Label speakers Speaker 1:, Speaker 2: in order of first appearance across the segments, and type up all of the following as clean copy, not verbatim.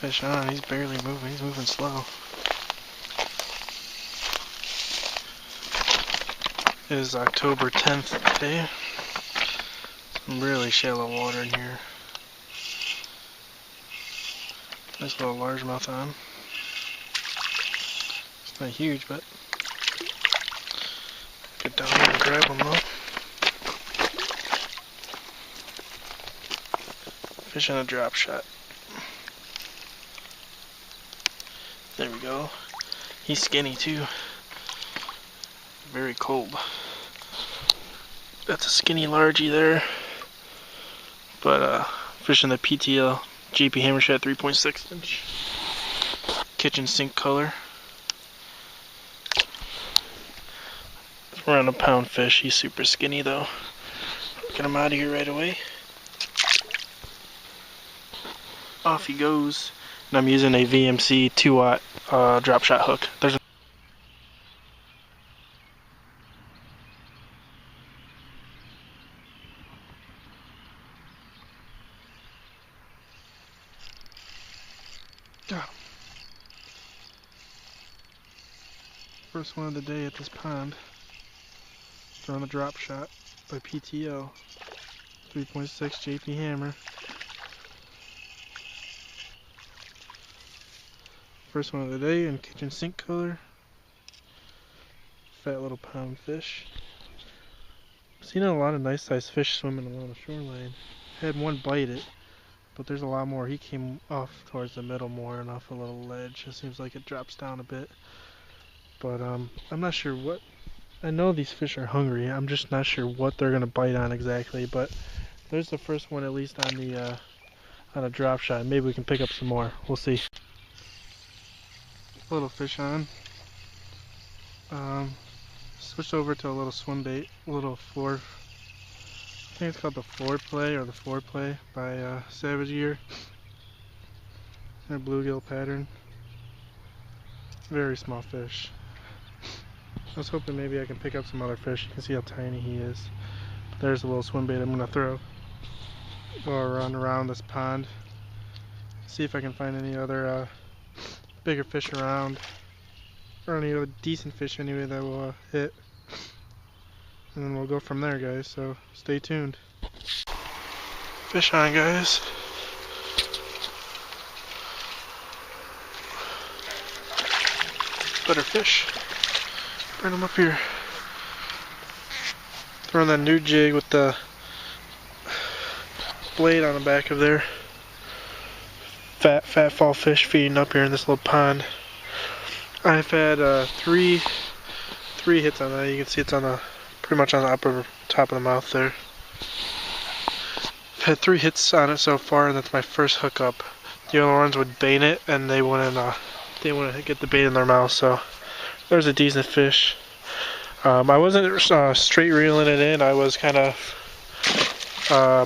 Speaker 1: Fish on, he's barely moving, he's moving slow. It is October 10th today. Some really shallow water in here. Nice little largemouth on. It's not huge, but get down here and grab them though. Fish on a drop shot. There we go. He's skinny too. Very cold. That's a skinny largie there. But fishing the PTL JP Hammershad 3.6 inch. Kitchen sink color. Around a pound fish. He's super skinny though. Get him out of here right away. Off he goes. And I'm using a VMC 2-watt drop shot hook. There's a first one of the day at this pond. Throwing a drop shot by PTL 3.6 JP Hammer. First one of the day in kitchen sink color. Fat little pound fish. Seen a lot of nice sized fish swimming along the shoreline. Had one bite it, but there's a lot more. He came off towards the middle more and off a little ledge. It seems like it drops down a bit. But I'm not sure what. I know these fish are hungry. I'm just not sure what they're gonna bite on exactly. But there's the first one at least on a drop shot. Maybe we can pick up some more. We'll see. Little fish on. Switched over to a little swim bait, a little floor. I think it's called the floor play or the floor play by Savage Gear. A bluegill pattern. Very small fish. I was hoping maybe I can pick up some other fish. You can see how tiny he is. But there's a little swim bait I'm gonna throw. Go around this pond. See if I can find any other bigger fish around, or any other decent fish anyway that will hit, and then we'll go from there, guys. So stay tuned. Fish on, guys. Better fish. Bring them up here. Throwing that new jig with the blade on the back of there. Fat fall fish feeding up here in this little pond. I've had three hits on that. You can see it's on the pretty much on the upper top of the mouth there. I've had 3 hits on it so far, and that's my first hookup. The other ones would bait it, and they wouldn't get the bait in their mouth. So there's a decent fish. I wasn't straight reeling it in. I was kind of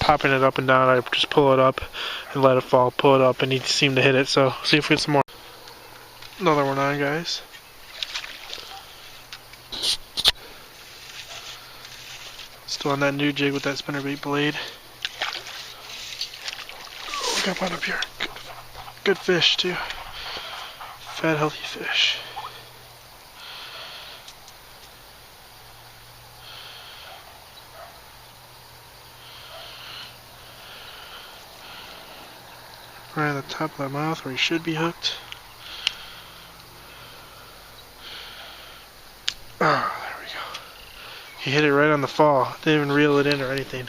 Speaker 1: popping it up and down. I just pull it up and let it fall, pull it up, and he seemed to hit it. So see if we get some more. Another one on, guys. Still on that new jig with that spinnerbait blade. Oh, got one up here. Good fish too. Fat, healthy fish. Right at the top of the mouth where he should be hooked. Oh, there we go. He hit it right on the fall. Didn't even reel it in or anything.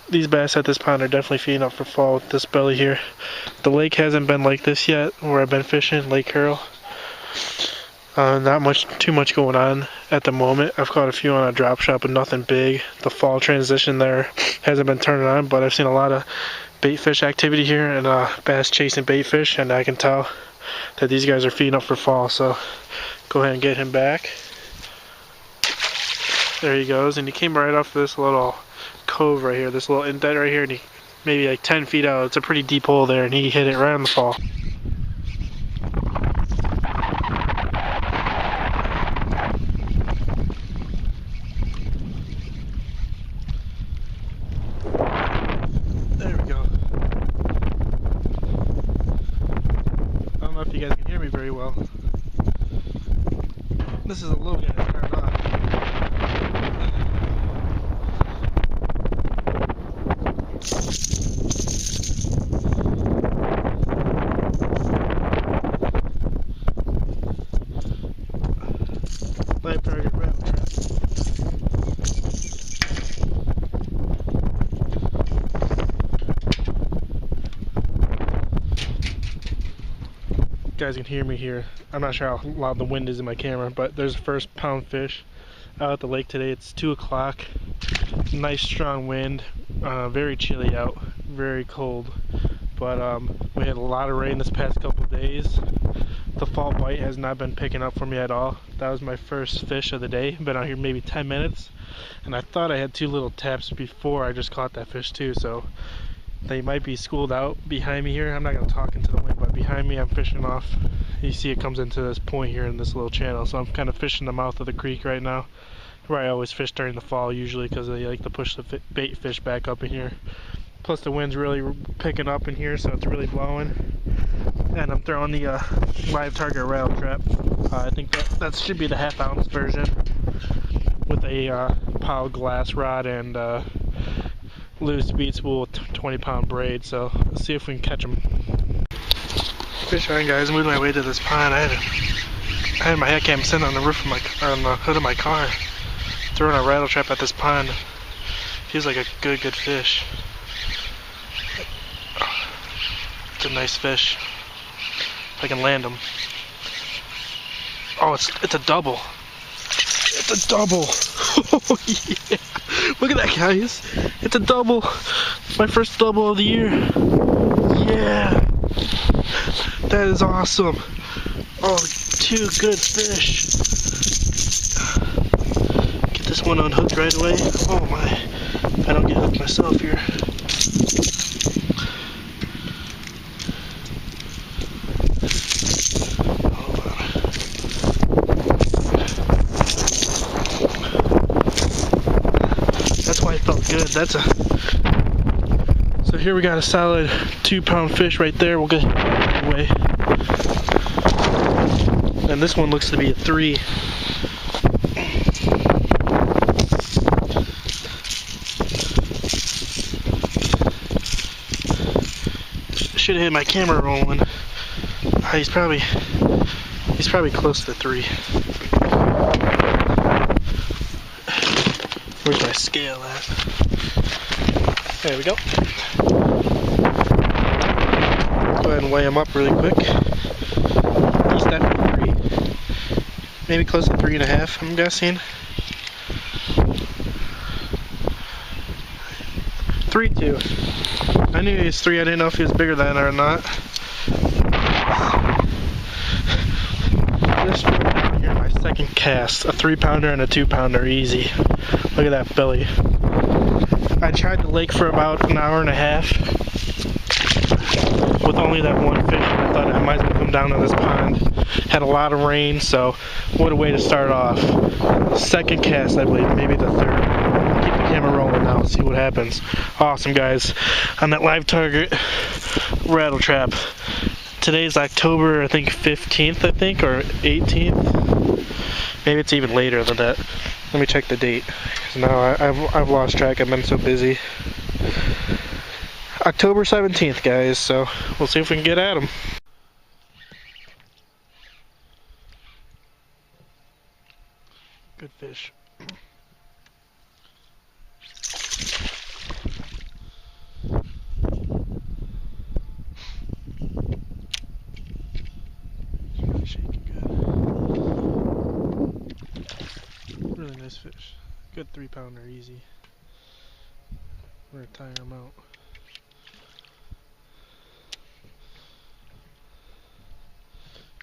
Speaker 1: These bass at this pond are definitely feeding up for fall with this belly here. The lake hasn't been like this yet where I've been fishing, Lake Carroll. Not too much going on at the moment. I've caught a few on a drop shot, but nothing big. The fall transition there hasn't been turning on, but I've seen a lot of bait fish activity here and bass chasing bait fish, and I can tell that these guys are feeding up for fall. So go ahead and get him back. There he goes, and he came right off this little cove right here, this little indent right here, and he maybe like 10 feet out. It's a pretty deep hole there, and he hit it right on the fall. There we go. very well. This is a little bit turned on. Live target rattle trap. You guys can hear me here. I'm not sure how loud the wind is in my camera, but there's the first pound fish out at the lake today. It's 2 o'clock. Nice strong wind. Very chilly out. Very cold. But we had a lot of rain this past couple days. The fall bite has not been picking up for me at all. That was my first fish of the day. Been out here maybe 10 minutes. And I thought I had 2 little taps before I just caught that fish too. So they might be schooled out behind me here. I'm not going to talk into the wind, but behind me I'm fishing off. You see it comes into this point here in this little channel. So I'm kind of fishing the mouth of the creek right now, where I always fish during the fall usually because they like to push the bait fish back up in here. Plus the wind's really picking up in here, so it's really blowing. And I'm throwing the live target rattle trap. I think that should be the 1/2 ounce version with a POW glass rod and loose bead spool with 20-pound braid. So let's see if we can catch them. Fish on, guys. Moving my way to this pond. I had my head cam sitting on the roof of on the hood of my car, throwing a rattle trap at this pond. Feels like a good fish. It's a nice fish. If I can land him. Oh, it's a double. It's a double. Oh yeah! Look at that, guys. It's a double. My first double of the year. Yeah. That is awesome. Oh, 2 good fish. Get this one unhooked right away. Oh my. If I don't get hooked myself here. That's why it felt good. So here we got a solid 2-pound fish right there. We'll get it away. And this one looks to be a 3. Should have hit my camera rolling. He's probably close to 3. Where's my scale at? There we go. Go ahead and weigh him up really quick. He's definitely 3. Maybe close to 3.5, I'm guessing. 3.2. I knew he was 3. I didn't know if he was bigger than or not. Just down here, my second cast. A 3-pounder and a 2-pounder, easy. Look at that belly. I tried the lake for about an hour and a half with only that one fish, and I thought I might as well come down to this pond. Had a lot of rain, so what a way to start off. Second cast, I believe, maybe the 3rd. Keep the camera rolling now and see what happens. Awesome, guys. On that live target rattle trap. Today's October, I think 15th, or 18th. Maybe it's even later than that. Let me check the date. Now I've lost track. I've been so busy. October 17th, guys. So we'll see if we can get at them. Good fish. Shaking good. Really nice fish. Good 3-pounder, easy. We're gonna tire him out.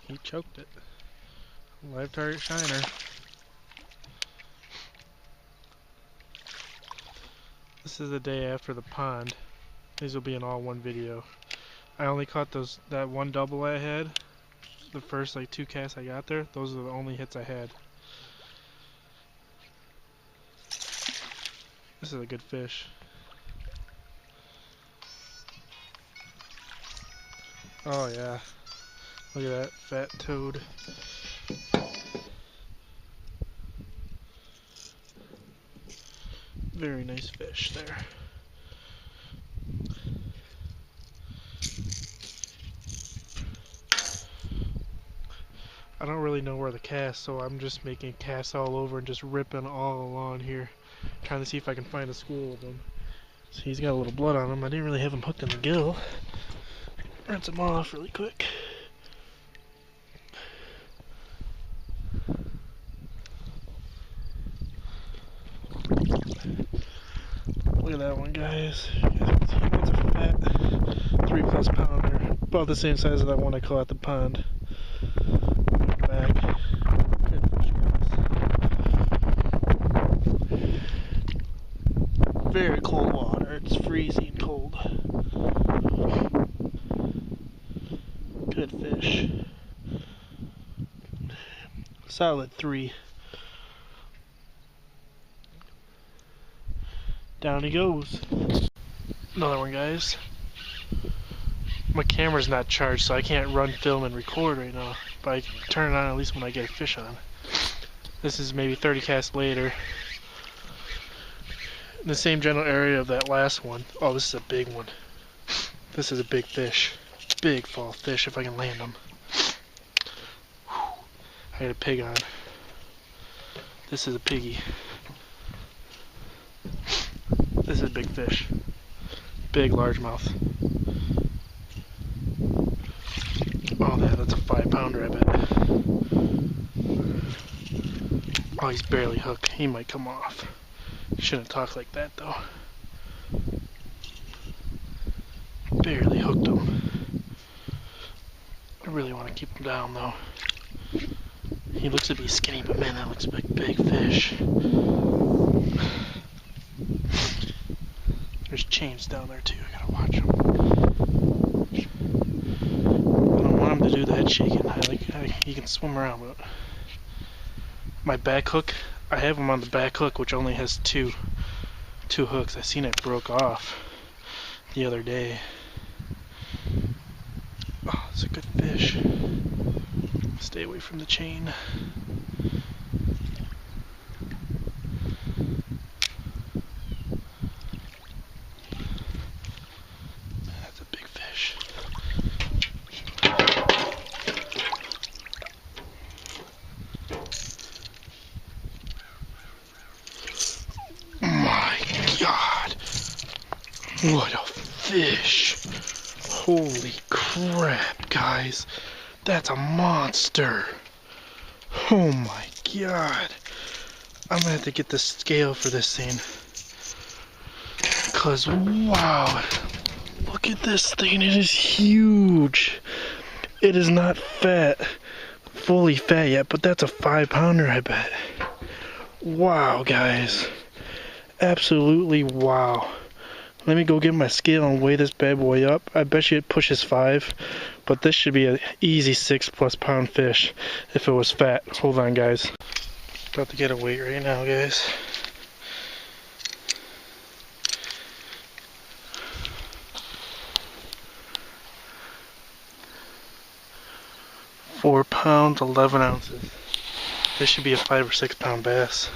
Speaker 1: He choked it. Live target shiner. This is the day after the pond. These will be in all one video. I only caught that one double I had. The first like 2 casts I got there. Those are the only hits I had. This is a good fish. Oh yeah. Look at that fat toad. Very nice fish there. I don't really know where to cast, so I'm just making casts all over and just ripping all along here, trying to see if I can find a school of them. So he's got a little blood on him. I didn't really have him hooked in the gill. Rinse him off really quick. Look at that one, guys. That's a fat 3+ pounder, about the same size as that one I caught at the pond. Back. Good fish, guys. Very cold water. It's freezing cold. Good fish. Solid 3. Down he goes. Another one, guys. My camera's not charged, so I can't run, film, and record right now. But I can turn it on at least when I get a fish on. This is maybe 30 casts later. In the same general area of that last one. Oh, this is a big one. This is a big fish. Big fall fish if I can land them. I got a pig on. This is a piggy. This is a big fish. Big largemouth. Oh, that's a 5-pounder, I bet. Oh, he's barely hooked. He might come off. Shouldn't talk like that, though. Barely hooked him. I really want to keep him down, though. He looks to be skinny, but man, that looks like a big fish. There's chains down there, too. I gotta watch them. I don't want him to do that shaking. He can swim around, but my back hook, I have him on the back hook, which only has two hooks. I seen it broke off the other day. Oh, it's a good fish. Stay away from the chain. That's a big fish. My God! What a fish! Holy crap, guys! That's a monster! Oh my God! I'm gonna have to get the scale for this thing. Cause wow! Look at this thing, it is huge! It is not fat, fully fat yet, but that's a 5-pounder, I bet. Wow, guys. Absolutely wow. Let me go get my scale and weigh this bad boy up. I bet you it pushes 5, but this should be an easy 6+ pound fish if it was fat. Hold on, guys. About to get a weight right now, guys. £4 pounds, 11 ounces. This should be a 5 or 6 pound bass.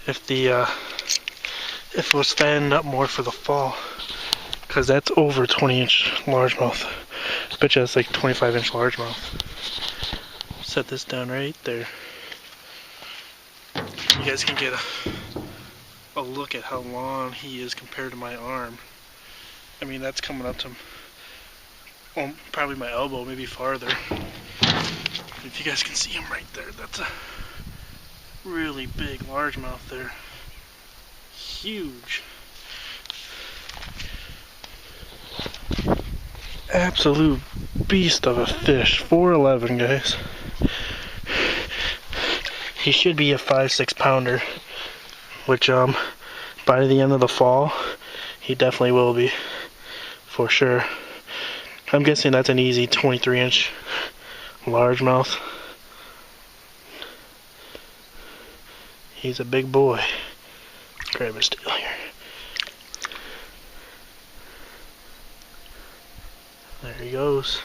Speaker 1: If it was fattened up more for the fall, because that's over 20-inch largemouth. I bet you that's like 25-inch largemouth. Set this down right there. You guys can get a look at how long he is compared to my arm. I mean, that's coming up to probably my elbow, maybe farther. If you guys can see him right there, that's a really big largemouth there. Huge. Absolute beast of a fish. 4'11", guys. He should be a 5-6 pounder, which by the end of the fall he definitely will be, for sure. I'm guessing that's an easy 23-inch largemouth. He's a big boy. Grab his tail here. There he goes.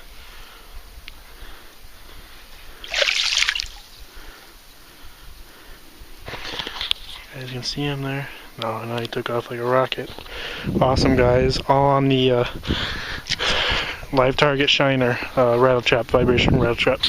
Speaker 1: As you can see him there. No, now he took off like a rocket. Awesome, guys. All on the live target shiner rattle trap, vibration rattle trap.